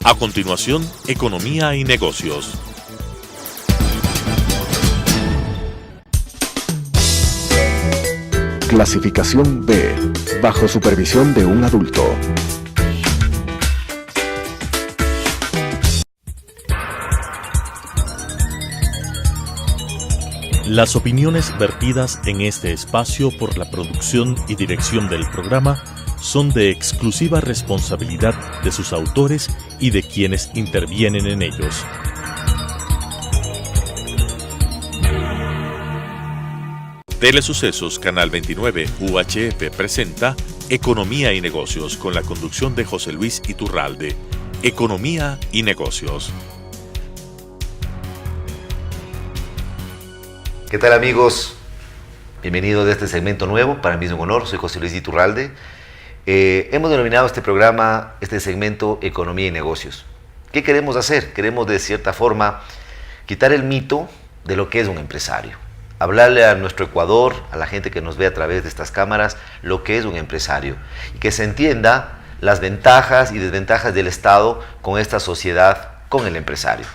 A continuación, Economía y Negocios. Clasificación B, bajo supervisión de un adulto. Las opiniones vertidas en este espacio por la producción y dirección del programa son de exclusiva responsabilidad de sus autores y de quienes intervienen en ellos. Telesucesos Canal 29 UHF presenta Economía y Negocios con la conducción de José Luis Iturralde. Economía y Negocios. ¿Qué tal, amigos? Bienvenidos a este segmento nuevo. Para mí es un honor, soy José Luis Iturralde. Hemos denominado este programa, este segmento, Economía y Negocios. ¿Qué queremos hacer? Queremos, de cierta forma, quitar el mito de lo que es un empresario. Hablarle a nuestro Ecuador, a la gente que nos ve a través de estas cámaras, lo que es un empresario. Y que se entienda las ventajas y desventajas del Estado con esta sociedad, con el empresario.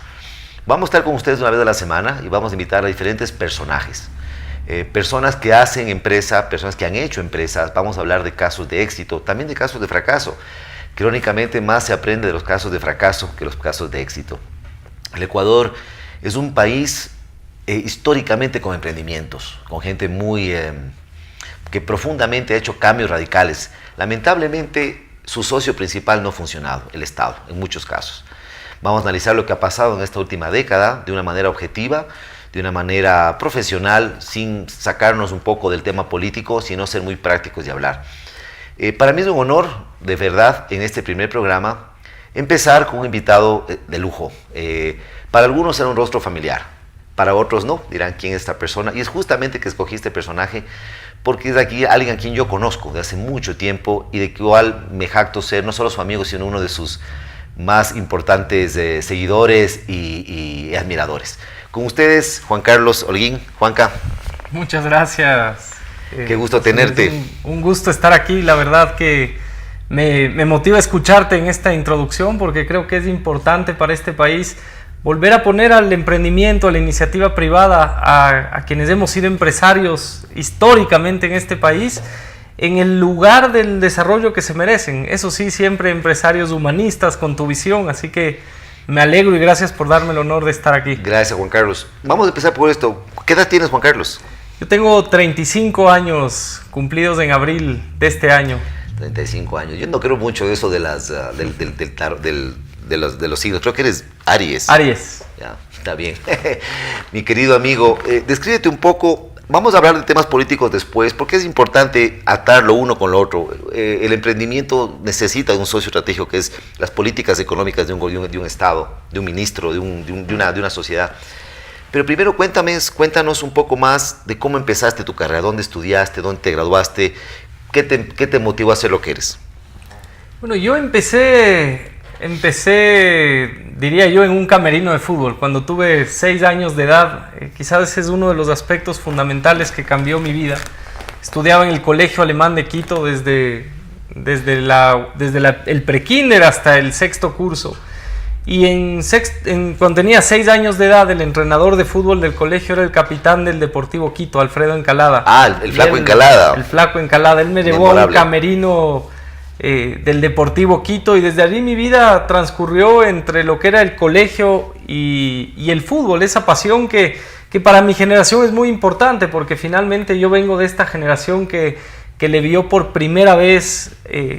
Vamos a estar con ustedes una vez a la semana y vamos a invitar a diferentes personajes. Personas que hacen empresa, personas que han hecho empresas. Vamos a hablar de casos de éxito, también de casos de fracaso. Crónicamente más se aprende de los casos de fracaso que los casos de éxito. El Ecuador es un país históricamente con emprendimientos, con gente que profundamente ha hecho cambios radicales. Lamentablemente su socio principal no ha funcionado, el Estado, en muchos casos. Vamos a analizar lo que ha pasado en esta última década de una manera objetiva, de una manera profesional, sin sacarnos un poco del tema político, sino ser muy prácticos y hablar. Para mí es un honor, de verdad, en este primer programa, empezar con un invitado de lujo. Para algunos será un rostro familiar, para otros no, dirán quién es esta persona. Y es justamente que escogí este personaje porque es aquí alguien a quien yo conozco de hace mucho tiempo y de cual me jacto ser no solo su amigo, sino uno de sus más importantes seguidores y admiradores. Con ustedes, Juan Carlos Holguín. Juanca. Muchas gracias. Qué gusto tenerte. Un gusto estar aquí. La verdad que me motiva escucharte en esta introducción porque creo que es importante para este país volver a poner al emprendimiento, a la iniciativa privada, a quienes hemos sido empresarios históricamente en este país, en el lugar del desarrollo que se merecen. Eso sí, siempre empresarios humanistas con tu visión, así que me alegro y gracias por darme el honor de estar aquí. Gracias, Juan Carlos. Vamos a empezar por esto. ¿Qué edad tienes, Juan Carlos? Yo tengo 35 años cumplidos en abril de este año. 35 años. Yo no creo mucho de eso de los signos. Creo que eres Aries. Aries. Ya, está bien. Mi querido amigo, descríbete un poco. Vamos a hablar de temas políticos después, porque es importante atar lo uno con lo otro. El emprendimiento necesita de un socio estratégico, que es las políticas económicas de un Estado, de un ministro, de una sociedad. Pero primero cuéntanos un poco más de cómo empezaste tu carrera, dónde estudiaste, dónde te graduaste, qué te motivó a ser lo que eres. Bueno, yo empecé, diría yo, en un camerino de fútbol. Cuando tuve 6 años de edad, quizás ese es uno de los aspectos fundamentales que cambió mi vida. Estudiaba en el Colegio Alemán de Quito desde el prekinder hasta el 6º curso. Y cuando tenía 6 años de edad, el entrenador de fútbol del colegio era el capitán del Deportivo Quito, Alfredo Encalada. Ah, el Flaco Encalada. El Flaco Encalada. Él me llevó a un camerino del Deportivo Quito y desde allí mi vida transcurrió entre lo que era el colegio y el fútbol, esa pasión que para mi generación es muy importante porque finalmente yo vengo de esta generación que le vio por primera vez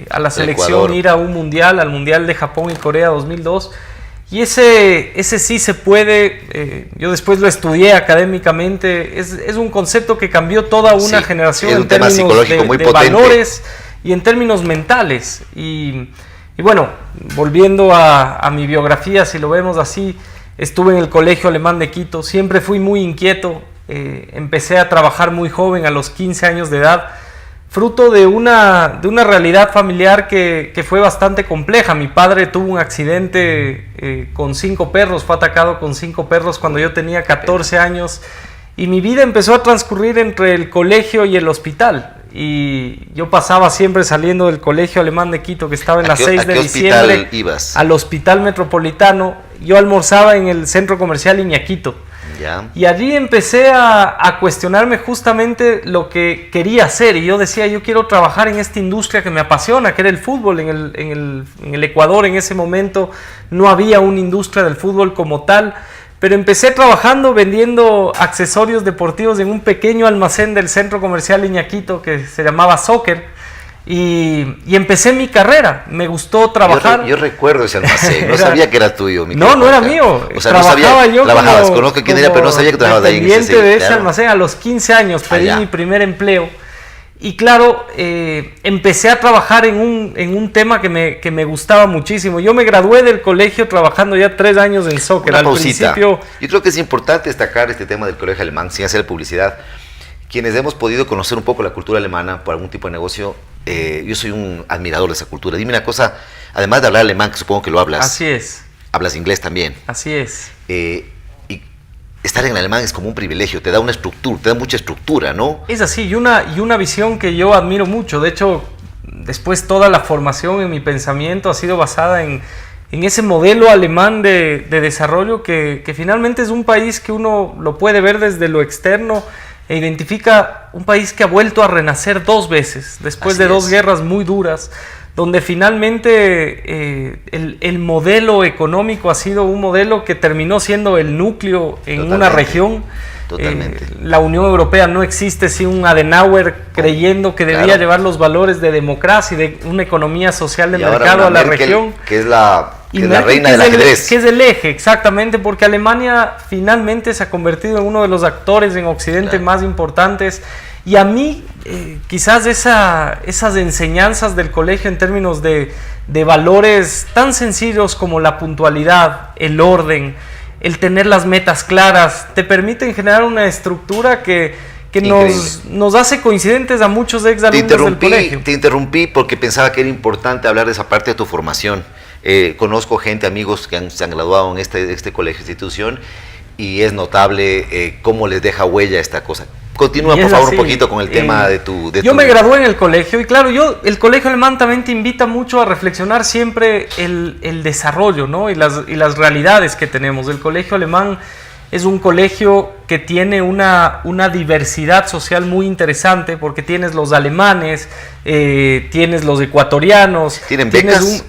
a la selección Ecuador ir a un mundial, al Mundial de Japón y Corea 2002. Y ese sí se puede, yo después lo estudié académicamente, es un concepto que cambió toda una generación en términos de valores y en términos mentales. Y bueno, volviendo a mi biografía, si lo vemos así, estuve en el Colegio Alemán de Quito, siempre fui muy inquieto, empecé a trabajar muy joven, a los 15 años de edad, fruto de una realidad familiar que fue bastante compleja. Mi padre tuvo un accidente con 5 perros, fue atacado con 5 perros cuando yo tenía 14 años y mi vida empezó a transcurrir entre el colegio y el hospital. y yo pasaba siempre saliendo del Colegio Alemán de Quito, que estaba en la 6 de diciembre. ¿A qué hospital ibas? Al Hospital Metropolitano. Yo almorzaba en el Centro Comercial Iñaquito. Ya. Y allí empecé a cuestionarme justamente lo que quería hacer, y yo decía, yo quiero trabajar en esta industria que me apasiona, que era el fútbol. En el Ecuador en ese momento no había una industria del fútbol como tal, pero empecé trabajando vendiendo accesorios deportivos en un pequeño almacén del Centro Comercial Iñaquito que se llamaba Soccer. Y empecé mi carrera, me gustó trabajar. Yo recuerdo ese almacén, no sabía que era tuyo. No era mío. O sea, no sabía, yo trabajabas, conozco quién era, pero no sabía que trabajabas ahí. De ese almacén. A los 15 años pedí mi primer empleo. Y claro, empecé a trabajar en un tema que me gustaba muchísimo. Yo me gradué del colegio trabajando ya 3 años en soccer. Al principio, yo creo que es importante destacar este tema del colegio alemán, sin hacer publicidad. Quienes hemos podido conocer un poco la cultura alemana por algún tipo de negocio, yo soy un admirador de esa cultura. Dime una cosa, además de hablar alemán, que supongo que lo hablas. Así es. Hablas inglés también. Así es. Y estar en alemán es como un privilegio, te da una estructura, te da mucha estructura, ¿no? Es así, y una visión que yo admiro mucho. De hecho, después toda la formación en mi pensamiento ha sido basada en ese modelo alemán de desarrollo que finalmente es un país que uno lo puede ver desde lo externo e identifica un país que ha vuelto a renacer 2 veces, después de 2 guerras muy duras, donde finalmente el modelo económico ha sido un modelo que terminó siendo el núcleo en una región. Totalmente. La Unión Europea no existe sin un Adenauer creyendo que debía llevar los valores de democracia y de una economía social de mercado a la región. Que es la reina del ajedrez. Que es el eje, exactamente, porque Alemania finalmente se ha convertido en uno de los actores en Occidente más importantes. Y a mí, quizás esas enseñanzas del colegio en términos de valores tan sencillos como la puntualidad, el orden, el tener las metas claras, te permiten generar una estructura que nos hace coincidentes a muchos exalumnos del colegio. Te interrumpí porque pensaba que era importante hablar de esa parte de tu formación. Conozco gente, amigos que se han graduado en este colegio, institución, y es notable cómo les deja huella esta cosa. Continúa, por favor, un poquito con el tema de tu... Yo me gradué en el colegio y claro, el colegio alemán también te invita mucho a reflexionar siempre el desarrollo, ¿no? y las realidades que tenemos. El colegio alemán es un colegio que tiene una diversidad social muy interesante porque tienes los alemanes, tienes los ecuatorianos,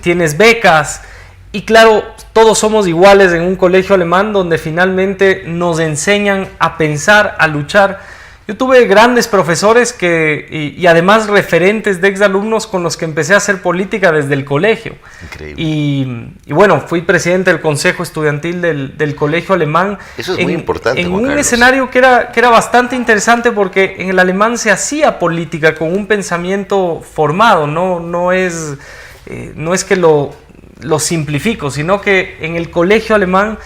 tienes becas y claro, todos somos iguales en un colegio alemán donde finalmente nos enseñan a pensar, a luchar. Yo tuve grandes profesores y además referentes de exalumnos con los que empecé a hacer política desde el colegio. Increíble. Y bueno, fui presidente del consejo estudiantil del colegio alemán. Eso es muy importante, en Juan un Carlos. escenario que era bastante interesante porque en el alemán se hacía política con un pensamiento formado. No es que lo simplifico, sino que en el colegio alemán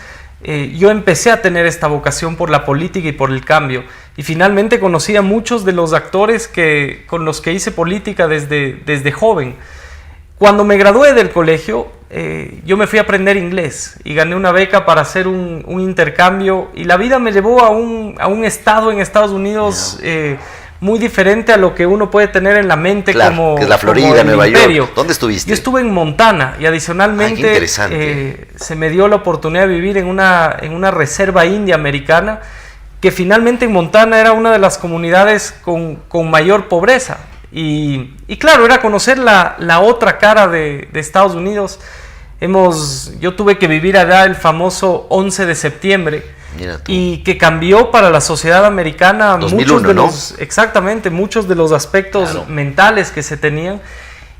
yo empecé a tener esta vocación por la política y por el cambio. Y finalmente conocí a muchos de los actores con los que hice política desde joven. Cuando me gradué del colegio, yo me fui a aprender inglés y gané una beca para hacer un intercambio. Y la vida me llevó a un estado en Estados Unidos muy diferente a lo que uno puede tener en la mente, como que es la Florida, Nueva York. ¿Dónde estuviste? Yo estuve en Montana y adicionalmente se me dio la oportunidad de vivir en una reserva india americana, que finalmente en Montana era una de las comunidades con mayor pobreza. Y claro, era conocer la otra cara de Estados Unidos. Yo tuve que vivir allá el famoso 11 de septiembre, y que cambió para la sociedad americana 2001, muchos de los aspectos mentales que se tenían.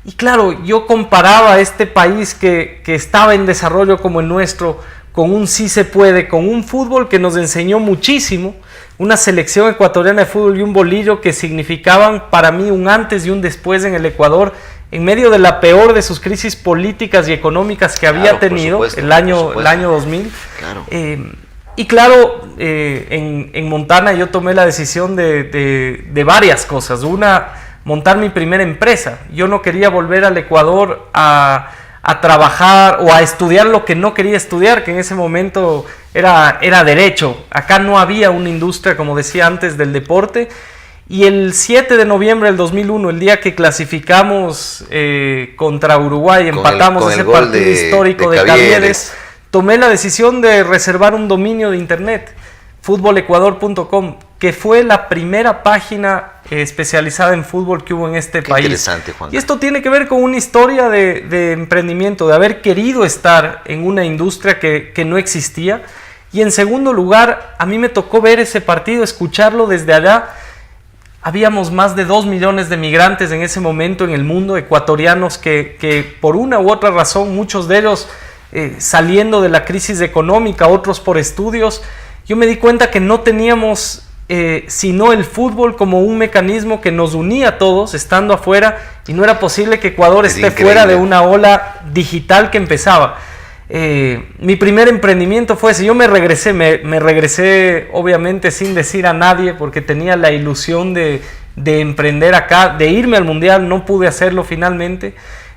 Y claro, yo comparaba este país que estaba en desarrollo como el nuestro, con un sí se puede, con un fútbol que nos enseñó muchísimo, una selección ecuatoriana de fútbol y un bolillo que significaban para mí un antes y un después en el Ecuador, en medio de la peor de sus crisis políticas y económicas que había tenido el año 2000. Claro. Y claro, en Montana yo tomé la decisión de varias cosas. Una, montar mi primera empresa. Yo no quería volver al Ecuador a trabajar o a estudiar lo que no quería estudiar, que en ese momento era derecho. Acá no había una industria, como decía antes, del deporte. Y el 7 de noviembre del 2001, el día que clasificamos contra Uruguay, empatamos ese partido histórico de Caviedes, tomé la decisión de reservar un dominio de internet, futbolecuador.com, que fue la primera página especializada en fútbol que hubo en este país. Interesante, Juan. Y esto tiene que ver con una historia de emprendimiento, de haber querido estar en una industria que no existía. Y en segundo lugar, a mí me tocó ver ese partido, escucharlo desde allá. Habíamos más de 2 millones de migrantes en ese momento en el mundo, ecuatorianos que por una u otra razón, muchos de ellos saliendo de la crisis económica, otros por estudios. Yo me di cuenta que no teníamos sino el fútbol como un mecanismo que nos unía a todos estando afuera, y no era posible que Ecuador esté fuera de una ola digital que empezaba. Mi primer emprendimiento fue ese. Yo me regresé obviamente sin decir a nadie, porque tenía la ilusión de emprender acá, de irme al mundial. No pude hacerlo finalmente,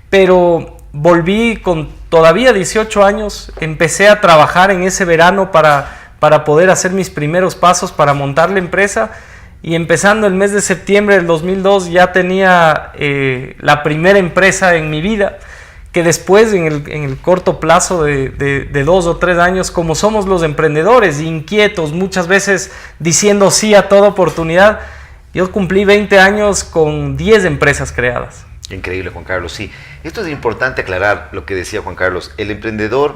pero volví con todavía 18 años, empecé a trabajar en ese verano para poder hacer mis primeros pasos para montar la empresa, y empezando el mes de septiembre del 2002 ya tenía la primera empresa en mi vida, que después en el corto plazo de 2 o 3 años, como somos los emprendedores, inquietos, muchas veces diciendo sí a toda oportunidad, yo cumplí 20 años con 10 empresas creadas. Increíble, Juan Carlos, sí. Esto es importante aclarar lo que decía Juan Carlos. El emprendedor,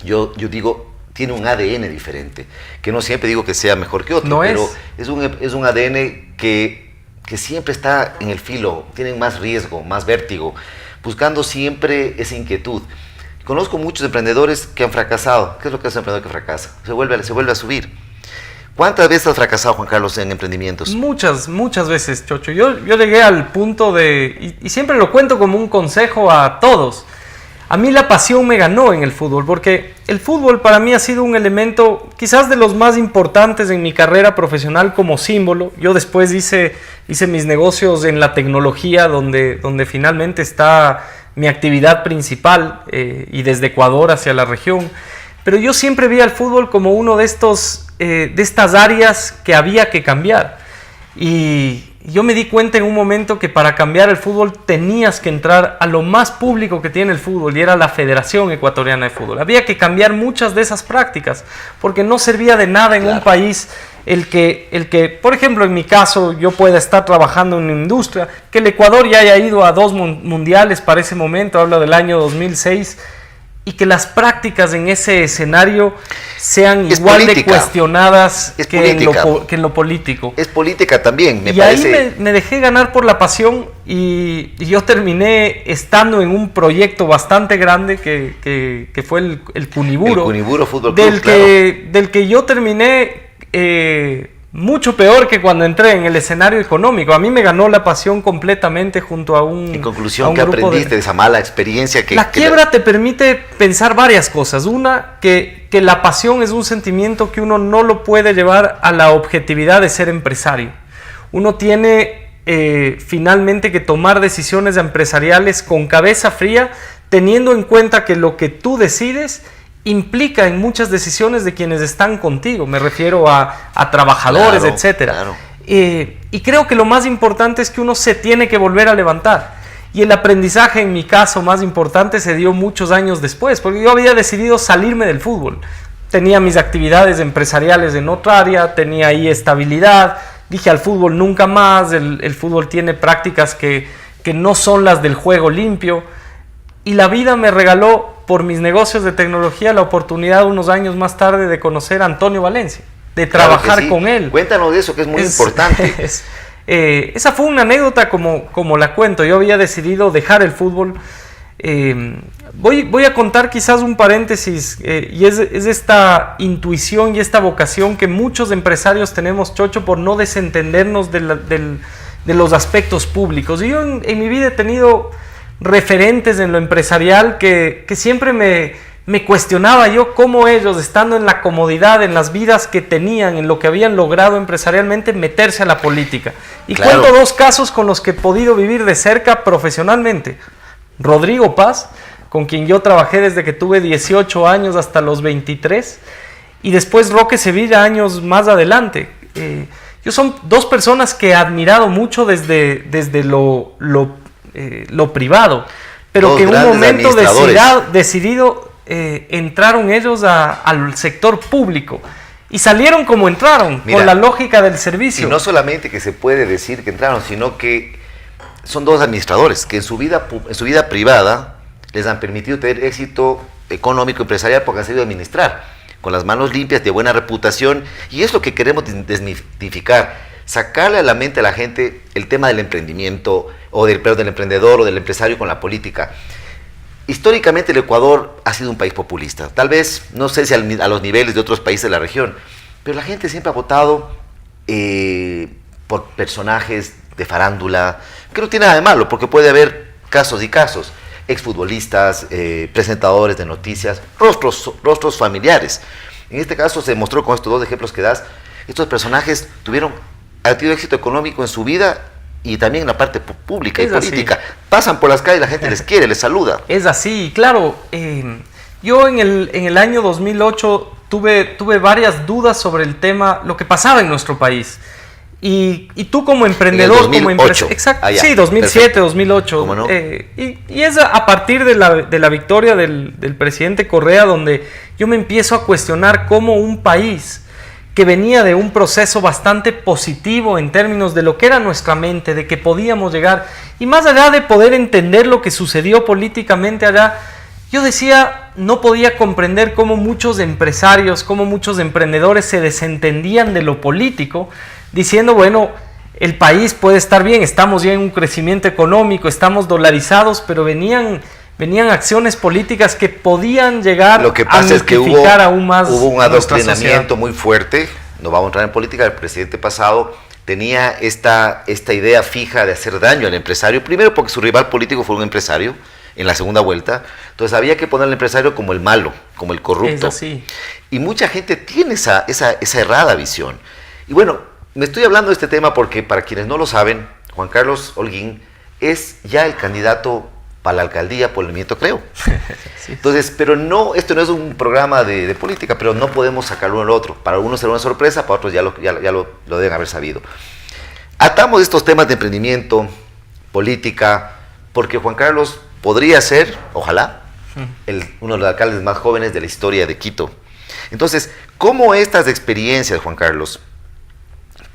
yo digo, tiene un ADN diferente, que no siempre digo que sea mejor que otro, pero es un ADN que siempre está en el filo, tienen más riesgo, más vértigo, buscando siempre esa inquietud. Conozco muchos emprendedores que han fracasado. ¿Qué es lo que hace un emprendedor que fracasa? Se vuelve a subir. ¿Cuántas veces has fracasado, Juan Carlos, en emprendimientos? Muchas veces, Chocho. Yo llegué al punto y siempre lo cuento como un consejo a todos. A mí la pasión me ganó en el fútbol, porque el fútbol para mí ha sido un elemento quizás de los más importantes en mi carrera profesional como símbolo. Yo después hice mis negocios en la tecnología, donde finalmente está mi actividad principal, y desde Ecuador hacia la región. Pero yo siempre vi al fútbol como uno de estas áreas que había que cambiar. Y yo me di cuenta en un momento que para cambiar el fútbol tenías que entrar a lo más público que tiene el fútbol, y era la Federación Ecuatoriana de Fútbol. Había que cambiar muchas de esas prácticas, porque no servía de nada en un país el que, por ejemplo, en mi caso, yo pueda estar trabajando en una industria, que el Ecuador ya haya ido a 2 mundiales para ese momento, hablo del año 2006, y que las prácticas en ese escenario sean igual de cuestionadas que en lo político. Es política también, me parece. Ahí me dejé ganar por la pasión, y yo terminé estando en un proyecto bastante grande que fue el Cuniburo. El Cuniburo Fútbol Club, del que yo terminé mucho peor que cuando entré en el escenario económico. A mí me ganó la pasión completamente junto a un... En conclusión, ¿qué aprendiste de esa mala experiencia? La quiebra te permite pensar varias cosas. Una, que la pasión es un sentimiento que uno no lo puede llevar a la objetividad de ser empresario. Uno tiene finalmente que tomar decisiones empresariales con cabeza fría, teniendo en cuenta que lo que tú decides implica en muchas decisiones de quienes están contigo. Me refiero a trabajadores, etcétera. Claro. Y creo que lo más importante es que uno se tiene que volver a levantar. Y el aprendizaje, en mi caso, más importante se dio muchos años después, porque yo había decidido salirme del fútbol. Tenía mis actividades empresariales en otra área, tenía ahí estabilidad. Dije, al fútbol nunca más. El fútbol tiene prácticas que no son las del juego limpio. Y la vida me regaló, por mis negocios de tecnología, la oportunidad unos años más tarde de conocer a Antonio Valencia, de trabajar con él. Cuéntanos de eso, que es muy importante. Esa fue una anécdota como la cuento. Yo había decidido dejar el fútbol. Voy a contar quizás un paréntesis, y es esta intuición y esta vocación que muchos empresarios tenemos, Chocho, por no desentendernos de los aspectos públicos. Y yo en mi vida he tenido referentes en lo empresarial que siempre me cuestionaba yo cómo ellos, estando en la comodidad, en las vidas que tenían, en lo que habían logrado empresarialmente, meterse a la política. Y claro, cuento 2 casos con los que he podido vivir de cerca profesionalmente. Rodrigo Paz, con quien yo trabajé desde que tuve 18 años hasta los 23, y después Roque Sevilla años más adelante. son dos personas que he admirado mucho desde lo privado, pero dos que en un momento decidido entraron ellos al sector público y salieron como entraron, Mira, con la lógica del servicio. Y no solamente que se puede decir que entraron, sino que son dos administradores que en su vida privada les han permitido tener éxito económico, empresarial, porque han sabido administrar con las manos limpias, de buena reputación, y es lo que queremos desmitificar, sacarle a la mente a la gente el tema del emprendimiento, o del emprendedor o del empresario con la política. Históricamente el Ecuador ha sido un país populista, tal vez, no sé si a los niveles de otros países de la región, pero la gente siempre ha votado por personajes de farándula, que no tiene nada de malo, porque puede haber casos y casos, exfutbolistas, presentadores de noticias, rostros familiares. En este caso se demostró con estos dos ejemplos que das, estos personajes han tenido éxito económico en su vida y también en la parte pública y política. Pasan por las calles, la gente les quiere, les saluda. Es así, claro. Yo en el año 2008 tuve varias dudas sobre el tema, lo que pasaba en nuestro país. Y tú como emprendedor, en el 2008. Exacto, ya, sí, 2007, perfecto. 2008. ¿Cómo no? Y es a partir de la victoria del presidente Correa donde yo me empiezo a cuestionar cómo un país que venía de un proceso bastante positivo en términos de lo que era nuestra mente, de que podíamos llegar, y más allá de poder entender lo que sucedió políticamente allá, yo decía, no podía comprender cómo muchos empresarios, cómo muchos emprendedores se desentendían de lo político, diciendo, bueno, el país puede estar bien, estamos ya en un crecimiento económico, estamos dolarizados, pero venían acciones políticas que podían llegar Lo que pasa es que aún más hubo un adoctrinamiento muy fuerte. No vamos a entrar en política. El presidente pasado tenía esta idea fija de hacer daño al empresario, primero porque su rival político fue un empresario en la segunda vuelta, entonces había que poner al empresario como el malo, como el corrupto. Es así. Y mucha gente tiene esa errada visión. Y bueno, me estoy hablando de este tema porque, para quienes no lo saben, Juan Carlos Holguín es ya el candidato para la alcaldía por el Movimiento Creo. Sí. Entonces, pero no, esto no es un programa de política, pero no podemos sacar uno al otro. Para algunos será una sorpresa, para otros ya lo deben haber sabido. Atamos estos temas de emprendimiento, política, porque Juan Carlos podría ser, ojalá, uno de los alcaldes más jóvenes de la historia de Quito. Entonces, ¿cómo estas experiencias, Juan Carlos,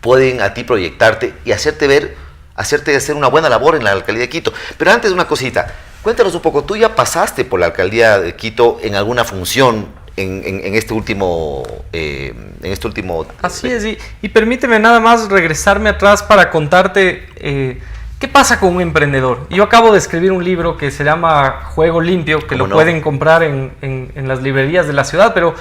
pueden a ti proyectarte y hacerte hacer una buena labor en la alcaldía de Quito? Pero antes, una cosita, cuéntanos un poco, tú ya pasaste por la alcaldía de Quito en alguna función en este último... Así es, y permíteme nada más regresarme atrás para contarte qué pasa con un emprendedor. Yo acabo de escribir un libro que se llama Juego Limpio, que lo pueden comprar en las librerías de la ciudad, pero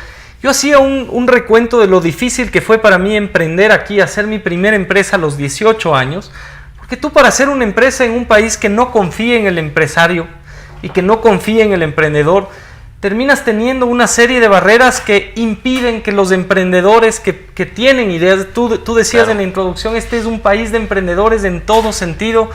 yo hacía un recuento de lo difícil que fue para mí emprender aquí, hacer mi primera empresa a los 18 años, porque tú, para hacer una empresa en un país que no confía en el empresario y que no confía en el emprendedor, terminas teniendo una serie de barreras que impiden que los emprendedores que tienen ideas, tú decías claro en la introducción, este es un país de emprendedores en todo sentido,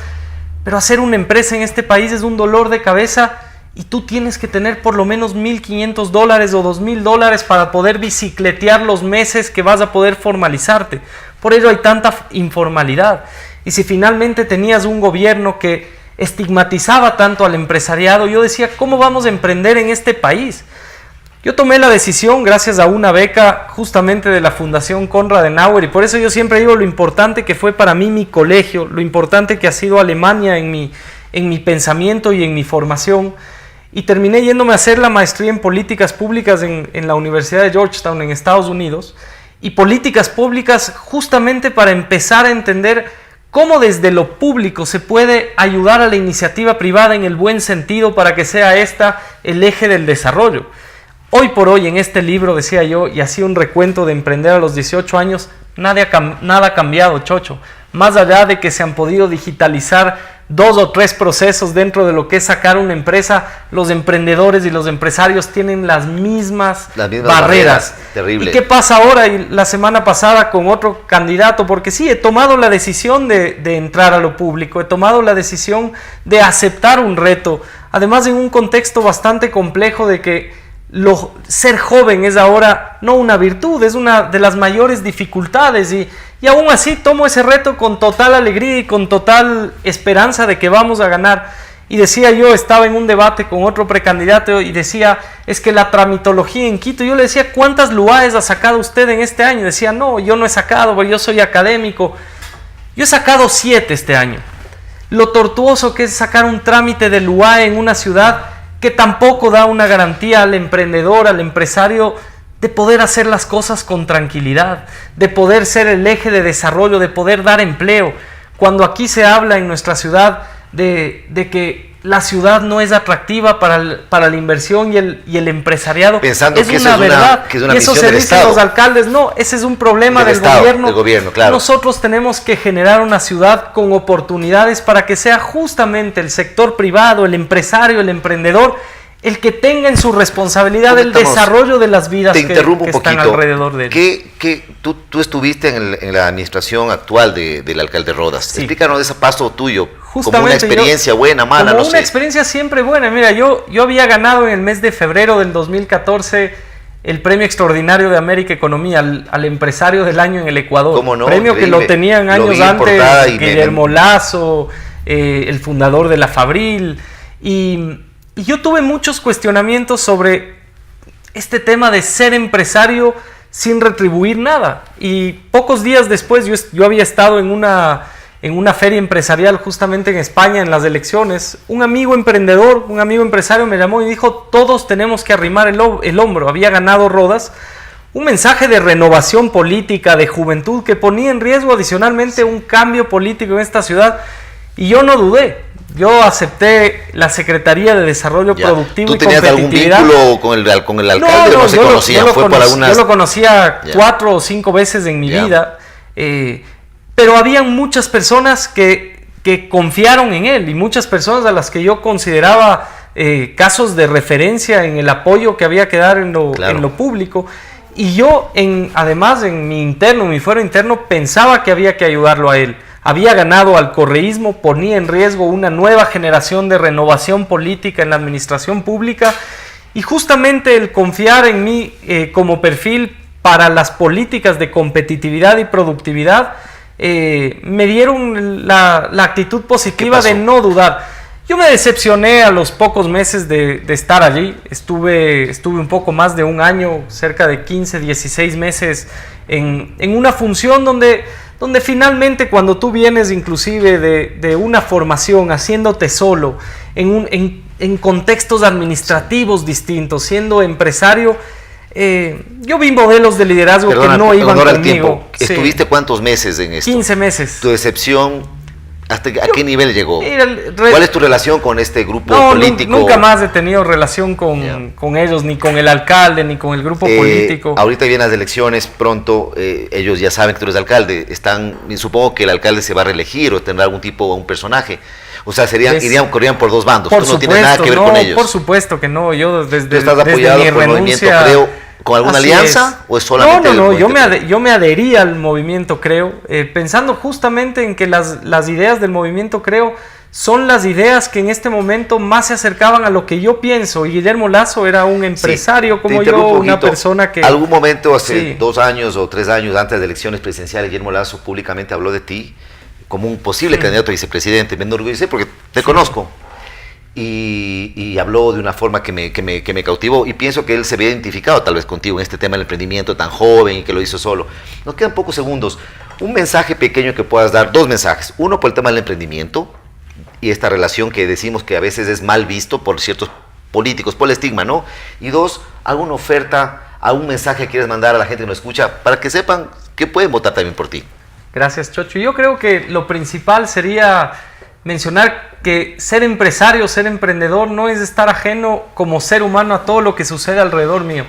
pero hacer una empresa en este país es un dolor de cabeza y tú tienes que tener por lo menos $1,500 o $2,000 para poder bicicletear los meses que vas a poder formalizarte. Por ello hay tanta informalidad. Y si finalmente tenías un gobierno que estigmatizaba tanto al empresariado, yo decía, ¿cómo vamos a emprender en este país? Yo tomé la decisión gracias a una beca justamente de la Fundación Konrad Adenauer, y por eso yo siempre digo lo importante que fue para mí mi colegio, lo importante que ha sido Alemania en mi pensamiento y en mi formación, y terminé yéndome a hacer la maestría en políticas públicas en la Universidad de Georgetown en Estados Unidos, y políticas públicas justamente para empezar a entender cómo desde lo público se puede ayudar a la iniciativa privada en el buen sentido para que sea esta el eje del desarrollo. Hoy por hoy, en este libro, decía yo, y hacía un recuento de emprender a los 18 años, nada ha cambiado, Chocho. Más allá de que se han podido digitalizar 2 o 3 procesos dentro de lo que es sacar una empresa, los emprendedores y los empresarios tienen las mismas barreras. Terrible. ¿Y qué pasa ahora? Y la semana pasada con otro candidato, porque sí, he tomado la decisión de entrar a lo público, he tomado la decisión de aceptar un reto, además en un contexto bastante complejo de que ser joven es ahora no una virtud, es una de las mayores dificultades, y Y aún así tomo ese reto con total alegría y con total esperanza de que vamos a ganar. Y decía yo, estaba en un debate con otro precandidato y decía, es que la tramitología en Quito, yo le decía, ¿cuántas LUAES ha sacado usted en este año? Decía, no, yo no he sacado, porque yo soy académico. Yo he sacado 7 este año. Lo tortuoso que es sacar un trámite de LUAE en una ciudad que tampoco da una garantía al emprendedor, al empresario, de poder hacer las cosas con tranquilidad, de poder ser el eje de desarrollo, de poder dar empleo. Cuando aquí se habla en nuestra ciudad de que la ciudad no es atractiva para la inversión y el empresariado, pensando es que una verdad. Que es una y eso se dice a los alcaldes, no, ese es un problema del gobierno. Claro. Nosotros tenemos que generar una ciudad con oportunidades para que sea justamente el sector privado, el empresario, el emprendedor, el que tenga en su responsabilidad el desarrollo de las vidas que están alrededor de él. Tú estuviste en la administración actual del alcalde Rodas. Sí. Explícanos de ese paso tuyo. Justamente, como una experiencia buena, mala, no sé. Una experiencia siempre buena. Mira, yo había ganado en el mes de febrero del 2014 el Premio Extraordinario de América Economía al empresario del año en el Ecuador. ¿Cómo no? Premio Increíble. Que lo tenían años antes Guillermo Lazo, el fundador de la Fabril. Y yo tuve muchos cuestionamientos sobre este tema de ser empresario sin retribuir nada. Y pocos días después yo había estado en una feria empresarial justamente en España, en las elecciones. Un amigo emprendedor, un amigo empresario me llamó y dijo, todos tenemos que arrimar el hombro. Había ganado Rodas. Un mensaje de renovación política, de juventud, que ponía en riesgo adicionalmente un cambio político en esta ciudad. Y yo no dudé. Yo acepté la Secretaría de Desarrollo Productivo y Competitividad. ¿Tú tenías algún vínculo con el alcalde o no se conocían? Yo lo conocía 4 o 5 veces en mi vida, pero habían muchas personas que confiaron en él y muchas personas a las que yo consideraba casos de referencia en el apoyo que había que dar en lo público. Y yo, además, en mi fuero interno, pensaba que había que ayudarlo a él. Había ganado al correísmo, ponía en riesgo una nueva generación de renovación política en la administración pública, y justamente el confiar en mí como perfil para las políticas de competitividad y productividad me dieron la actitud positiva de no dudar. Yo me decepcioné a los pocos meses de estar allí. Estuve un poco más de un año, cerca de 15, 16 meses en una función donde finalmente, cuando tú vienes inclusive de una formación, haciéndote solo, en contextos administrativos distintos, siendo empresario, yo vi modelos de liderazgo que no iban conmigo. ¿Estuviste cuántos meses en esto? 15 meses. ¿Tu decepción a qué nivel llegó? ¿Cuál es tu relación con este grupo político? Nunca más he tenido relación con ellos, ni con el alcalde, ni con el grupo político. Ahorita vienen las elecciones pronto, ellos ya saben que tú eres alcalde, supongo que el alcalde se va a reelegir o tendrá algún tipo, un personaje. O sea, corrían por dos bandos. Tú no tienes nada que ver con ellos. Por supuesto que no. Yo ¿Tú estás apoyado por el movimiento Creo con alguna alianza o es solamente? No, yo me adherí al movimiento Creo, pensando justamente en que las ideas del movimiento Creo son las ideas que en este momento más se acercaban a lo que yo pienso. Y Guillermo Lazo era un empresario como yo, una persona que... Algún momento, hace 2 años o 3 años antes de elecciones presidenciales, Guillermo Lazo públicamente habló de ti como un posible candidato a vicepresidente. Me enorgullecé porque te conozco. Y habló de una forma que me cautivó, y pienso que él se había identificado tal vez contigo en este tema del emprendimiento tan joven y que lo hizo solo. Nos quedan pocos segundos. Un mensaje pequeño que puedas dar, 2 mensajes. Uno, por el tema del emprendimiento y esta relación que decimos que a veces es mal visto por ciertos políticos, por el estigma, ¿no? Y 2, alguna oferta, algún mensaje que quieres mandar a la gente que nos escucha para que sepan que pueden votar también por ti. Gracias, Chocho. Yo creo que lo principal sería mencionar que ser empresario, ser emprendedor, no es estar ajeno como ser humano a todo lo que sucede alrededor mío.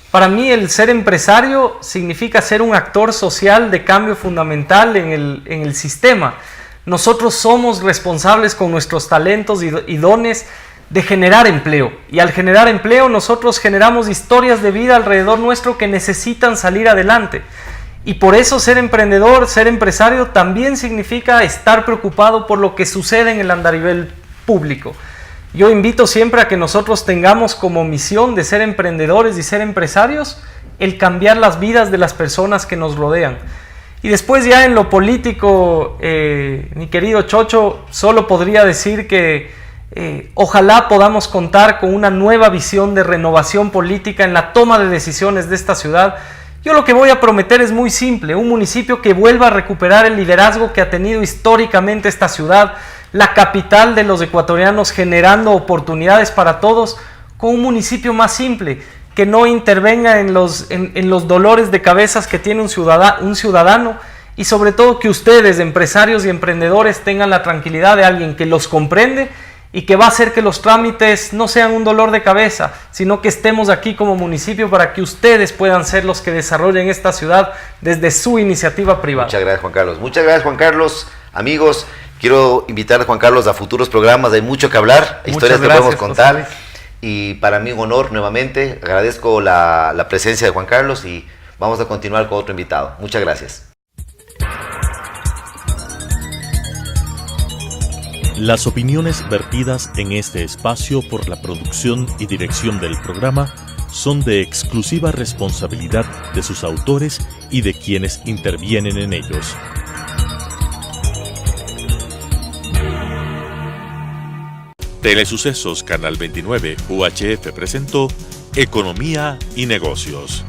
Para mí, el ser empresario significa ser un actor social de cambio fundamental en el sistema. Nosotros somos responsables con nuestros talentos y dones de generar empleo. Y al generar empleo, nosotros generamos historias de vida alrededor nuestro que necesitan salir adelante. Y por eso ser emprendedor, ser empresario, también significa estar preocupado por lo que sucede en el andarivel público. Yo invito siempre a que nosotros tengamos como misión de ser emprendedores y ser empresarios el cambiar las vidas de las personas que nos rodean. Y después ya en lo político, mi querido Chocho, solo podría decir que ojalá podamos contar con una nueva visión de renovación política en la toma de decisiones de esta ciudad. Yo lo que voy a prometer es muy simple, un municipio que vuelva a recuperar el liderazgo que ha tenido históricamente esta ciudad, la capital de los ecuatorianos, generando oportunidades para todos, con un municipio más simple, que no intervenga en los dolores de cabezas que tiene un ciudadano, y sobre todo que ustedes, empresarios y emprendedores, tengan la tranquilidad de alguien que los comprende y que va a hacer que los trámites no sean un dolor de cabeza, sino que estemos aquí como municipio para que ustedes puedan ser los que desarrollen esta ciudad desde su iniciativa privada. Muchas gracias, Juan Carlos. Muchas gracias, Juan Carlos. Amigos, quiero invitar a Juan Carlos a futuros programas, hay mucho que hablar, historias que podemos contar. Y para mí un honor nuevamente, agradezco la presencia de Juan Carlos y vamos a continuar con otro invitado. Muchas gracias. Las opiniones vertidas en este espacio por la producción y dirección del programa son de exclusiva responsabilidad de sus autores y de quienes intervienen en ellos. Telesucesos Canal 29 UHF presentó Economía y Negocios.